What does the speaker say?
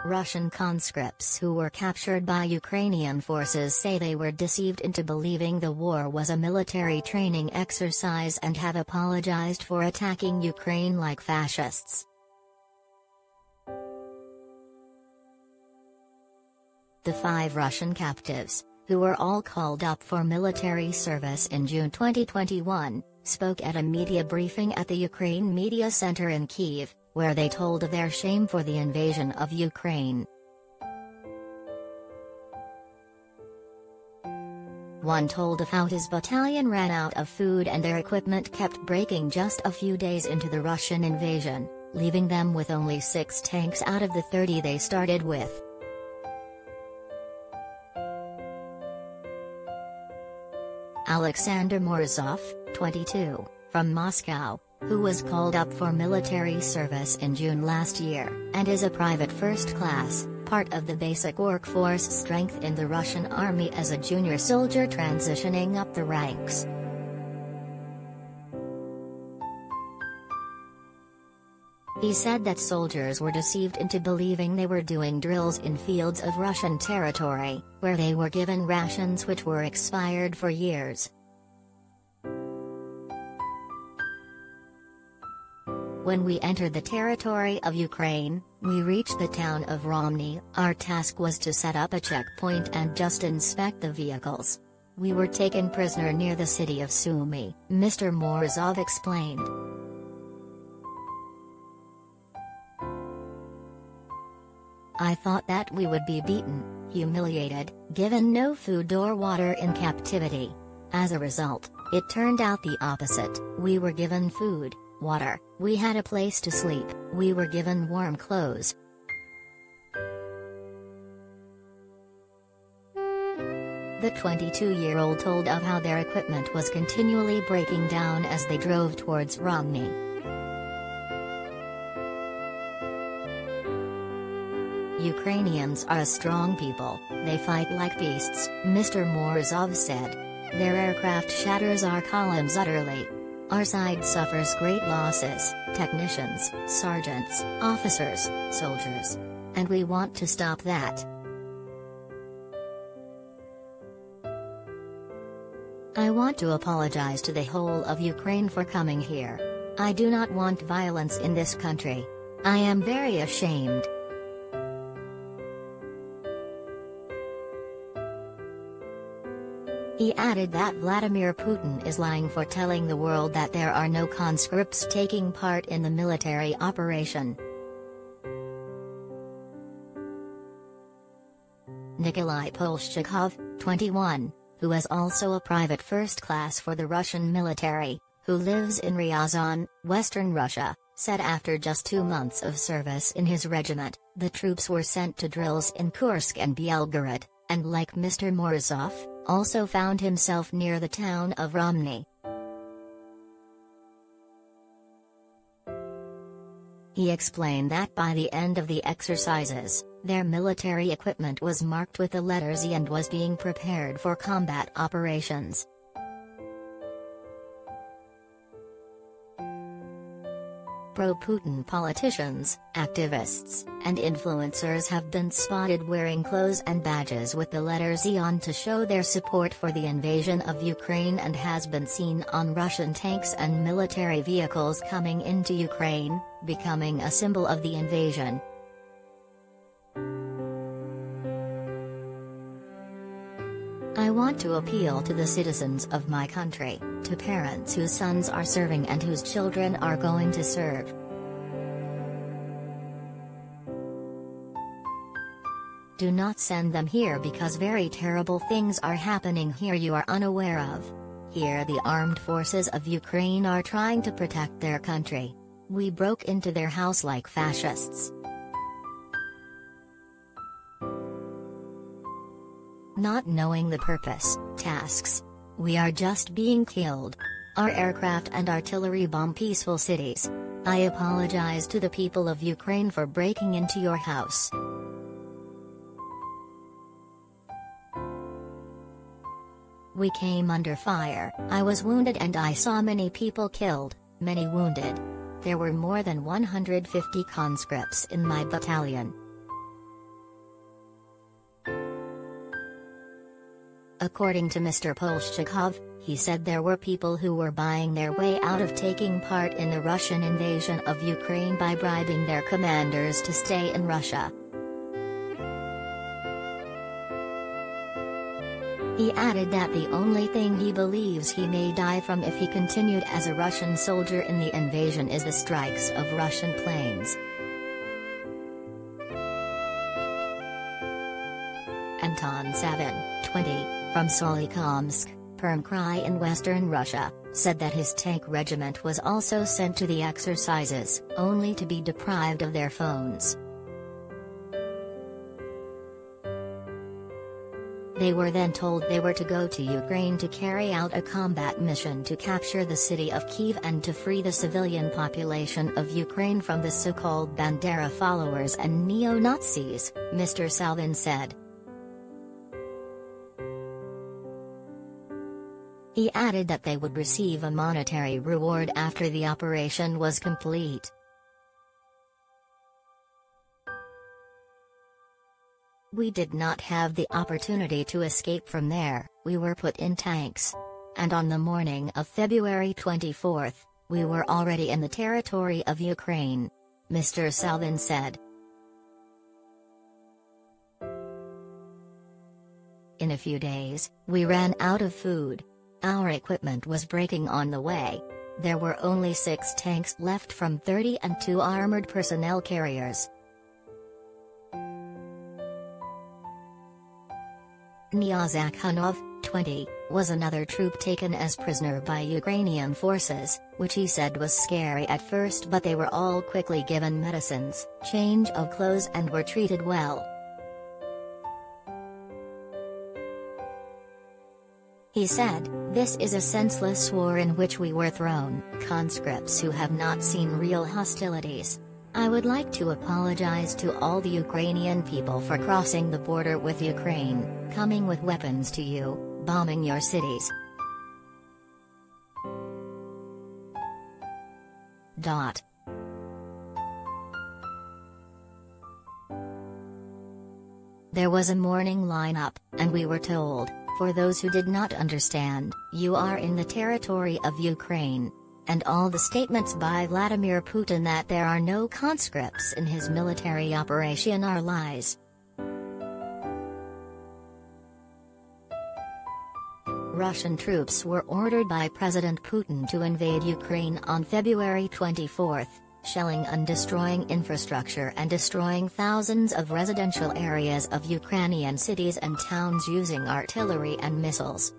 Russian conscripts who were captured by Ukrainian forces say they were deceived into believing the war was a military training exercise and have apologized for attacking Ukraine like fascists. The 5 Russian captives, who were all called up for military service in June 2021, spoke at a media briefing at the Ukraine Media Center in Kyiv, where they told of their shame for the invasion of Ukraine. One told of how his battalion ran out of food and their equipment kept breaking just a few days into the Russian invasion, leaving them with only 6 tanks out of the 30 they started with. Alexander Morozov, 22, from Moscow, who was called up for military service in June last year, and is a private first class, part of the basic workforce strength in the Russian army as a junior soldier transitioning up the ranks. He said that soldiers were deceived into believing they were doing drills in fields of Russian territory, where they were given rations which were expired for years. When we entered the territory of Ukraine, we reached the town of Romny. Our task was to set up a checkpoint and just inspect the vehicles. We were taken prisoner near the city of Sumy, Mr. Morozov explained. I thought that we would be beaten, humiliated, given no food or water in captivity. As a result, it turned out the opposite. We were given food, water, we had a place to sleep, we were given warm clothes. The 22-year-old told of how their equipment was continually breaking down as they drove towards Romny. Ukrainians are a strong people, they fight like beasts, Mr. Morozov said. Their aircraft shatters our columns utterly. Our side suffers great losses, technicians, sergeants, officers, soldiers. And we want to stop that. I want to apologize to the whole of Ukraine for coming here. I do not want violence in this country. I am very ashamed. He added that Vladimir Putin is lying for telling the world that there are no conscripts taking part in the military operation. Nikolai Polshchikov, 21, who is also a private first class for the Russian military, who lives in Ryazan, western Russia, said after just 2 months of service in his regiment, the troops were sent to drills in Kursk and Belgorod, and like Mr. Morozov, also found himself near the town of Romny. He explained that by the end of the exercises, their military equipment was marked with the letter Z and was being prepared for combat operations. Pro-Putin politicians, activists, and influencers have been spotted wearing clothes and badges with the letter Z on to show their support for the invasion of Ukraine and has been seen on Russian tanks and military vehicles coming into Ukraine, becoming a symbol of the invasion. I want to appeal to the citizens of my country, to parents whose sons are serving and whose children are going to serve. Do not send them here because very terrible things are happening here you are unaware of. Here the armed forces of Ukraine are trying to protect their country. We broke into their house like fascists. Not knowing the purpose, tasks. We are just being killed. Our aircraft and artillery bomb peaceful cities. I apologize to the people of Ukraine for breaking into your house. We came under fire, I was wounded and I saw many people killed, many wounded. There were more than 150 conscripts in my battalion. According to Mr. Polshchikov, he said there were people who were buying their way out of taking part in the Russian invasion of Ukraine by bribing their commanders to stay in Russia. He added that the only thing he believes he may die from if he continued as a Russian soldier in the invasion is the strikes of Russian planes. Anton Savin, 20, from Solikamsk, Permkrai in western Russia, said that his tank regiment was also sent to the exercises, only to be deprived of their phones. They were then told they were to go to Ukraine to carry out a combat mission to capture the city of Kyiv and to free the civilian population of Ukraine from the so-called Bandera followers and neo-Nazis, Mr. Salvin said. He added that they would receive a monetary reward after the operation was complete. We did not have the opportunity to escape from there, we were put in tanks. And on the morning of February 24, we were already in the territory of Ukraine, Mr. Salvin said. In a few days, we ran out of food. Our equipment was breaking on the way. There were only 6 tanks left from 30 and 2 armored personnel carriers. Nyazakhanov, 20, was another troop taken as prisoner by Ukrainian forces, which he said was scary at first, but they were all quickly given medicines, change of clothes and were treated well. He said, "This is a senseless war in which we were thrown, conscripts who have not seen real hostilities. I would like to apologize to all the Ukrainian people for crossing the border with Ukraine, coming with weapons to you, bombing your cities." There was a morning lineup, and we were told, for those who did not understand, you are in the territory of Ukraine. And all the statements by Vladimir Putin that there are no conscripts in his military operation are lies. Russian troops were ordered by President Putin to invade Ukraine on February 24, shelling and destroying infrastructure and destroying thousands of residential areas of Ukrainian cities and towns using artillery and missiles.